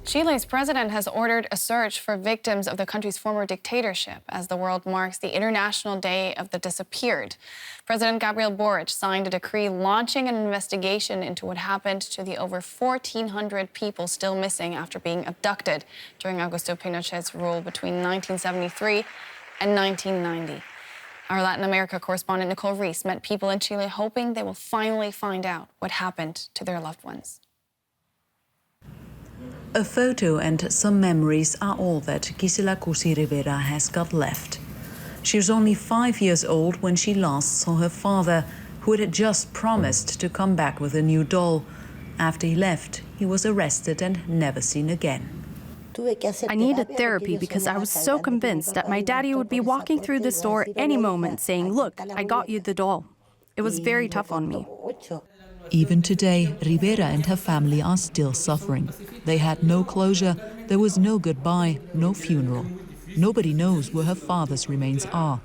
Chile's president has ordered a search for victims of the country's former dictatorship as the world marks the International Day of the Disappeared. President Gabriel Boric signed a decree launching an investigation into what happened to the over 1,400 people still missing after being abducted during Augusto Pinochet's rule between 1973 and 1990. Our Latin America correspondent Nicole Reese met people in Chile hoping they will finally find out what happened to their loved ones. A photo and some memories are all that Gisela Cusi Rivera has got left. She was only 5 years old when she last saw her father, who had just promised to come back with a new doll. After he left, he was arrested and never seen again. I needed therapy because I was so convinced that my daddy would be walking through this door any moment saying, "Look, I got you the doll." It was very tough on me. Even today, Rivera and her family are still suffering. They had no closure, there was no goodbye, no funeral. Nobody knows where her father's remains are.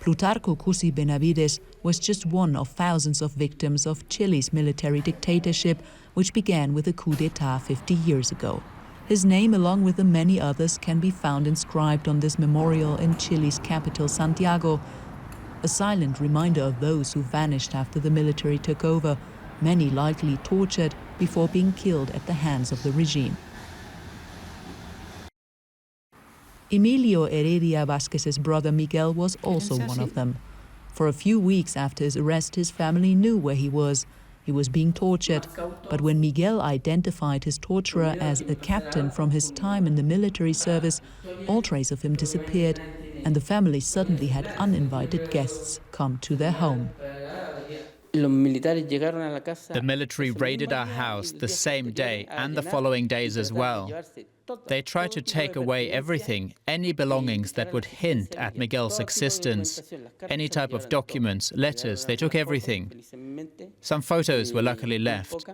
Plutarco Cusi Benavides was just one of thousands of victims of Chile's military dictatorship, which began with a coup d'etat 50 years ago. His name, along with the many others, can be found inscribed on this memorial in Chile's capital, Santiago, a silent reminder of those who vanished after the military took over, many likely tortured before being killed at the hands of the regime. Emilio Heredia Vázquez's brother Miguel was also one of them. For a few weeks after his arrest, his family knew where he was. He was being tortured, but when Miguel identified his torturer as a captain from his time in the military service, all trace of him disappeared, and the family suddenly had uninvited guests come to their home. The military raided our house the same day and the following days as well. They tried to take away everything, any belongings that would hint at Miguel's existence, any type of documents, letters, they took everything. Some photos were luckily left.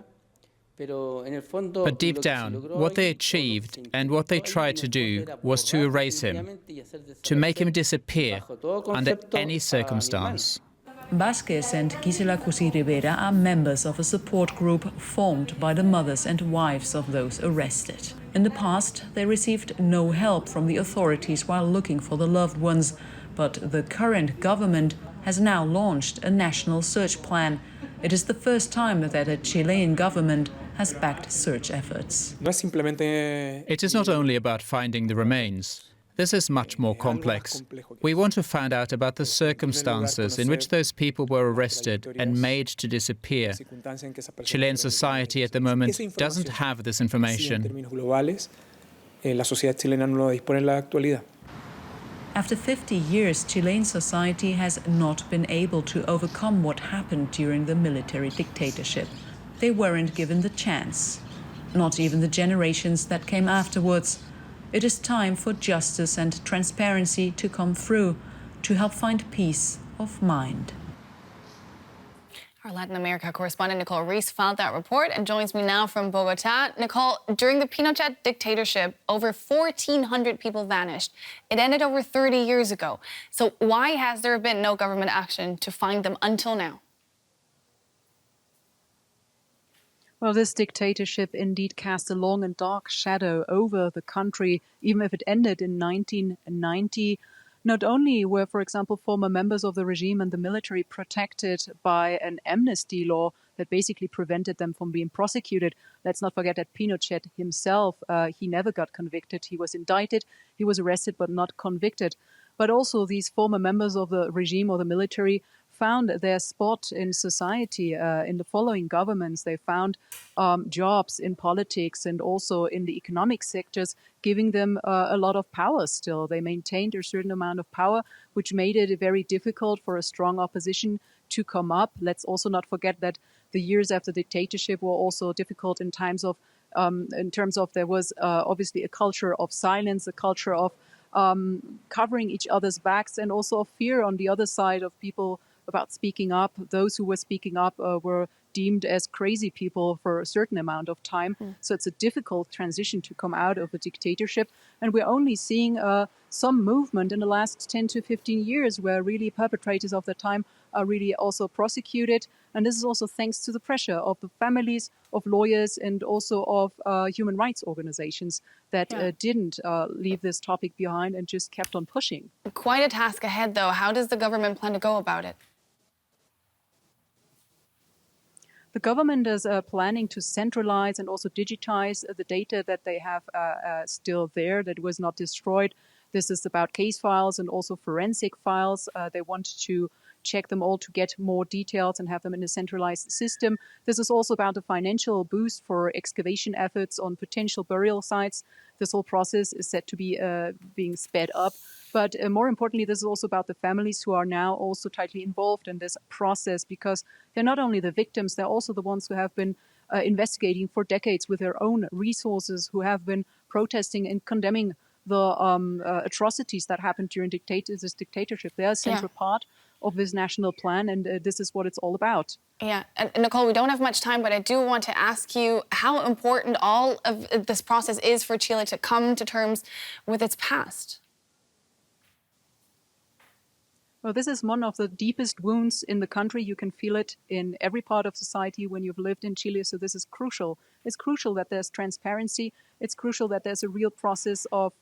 But deep down, what they achieved and what they tried to do was to erase him, to make him disappear under any circumstance. Vázquez and Gisela Cusi Rivera are members of a support group formed by the mothers and wives of those arrested. In the past, they received no help from the authorities while looking for the loved ones, but the current government has now launched a national search plan. It is the first time that a Chilean government has backed search efforts. It is not only about finding the remains. This is much more complex. We want to find out about the circumstances in which those people were arrested and made to disappear. Chilean society at the moment doesn't have this information. After 50 years, Chilean society has not been able to overcome what happened during the military dictatorship. They weren't given the chance. Not even the generations that came afterwards. It is time for justice and transparency to come through, to help find peace of mind. Our Latin America correspondent Nicole Reese filed that report and joins me now from Bogota. Nicole, during the Pinochet dictatorship, over 1,400 people vanished. It ended over 30 years ago. So why has there been no government action to find them until now? Well, this dictatorship indeed cast a long and dark shadow over the country, even if it ended in 1990. Not only were, for example, former members of the regime and the military protected by an amnesty law that basically prevented them from being prosecuted. Let's not forget that Pinochet himself, he never got convicted. He was indicted, he was arrested, but not convicted. But also these former members of the regime or the military found their spot in society in the following governments. They found jobs in politics and also in the economic sectors, giving them a lot of power still. They maintained a certain amount of power, which made it very difficult for a strong opposition to come up. Let's also not forget that the years after dictatorship were also difficult in terms of there was obviously a culture of silence, a culture of covering each other's backs, and also of fear on the other side of people about speaking up. Those who were speaking up were deemed as crazy people for a certain amount of time. So it's a difficult transition to come out of a dictatorship. And we're only seeing some movement in the last 10 to 15 years where really perpetrators of the time are really also prosecuted. And this is also thanks to the pressure of the families, of lawyers, and also of human rights organizations that didn't leave this topic behind and just kept on pushing. Quite a task ahead, though. How does the government plan to go about it? The government is planning to centralize and also digitize the data that they have still there that was not destroyed. This is about case files and also forensic files. They want to check them all to get more details and have them in a centralized system. This is also about a financial boost for excavation efforts on potential burial sites. This whole process is set to be being sped up. But more importantly, this is also about the families who are now also tightly involved in this process, because they're not only the victims, they're also the ones who have been investigating for decades with their own resources, who have been protesting and condemning the atrocities that happened during this dictatorship. They're a central part of this national plan, and this is what it's all about. Yeah, and Nicole, we don't have much time, but I do want to ask you how important all of this process is for Chile to come to terms with its past. Well, this is one of the deepest wounds in the country. You can feel it in every part of society when you've lived in Chile. So this is crucial. It's crucial that there's transparency. It's crucial that there's a real process of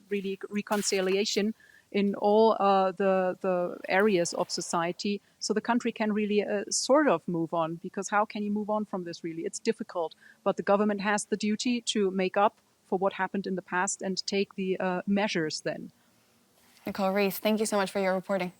really reconciliation in all the areas of society, so the country can really sort of move on. Because how can you move on from this, really? It's difficult. But the government has the duty to make up for what happened in the past and take the measures then. Nicole Rees, thank you so much for your reporting.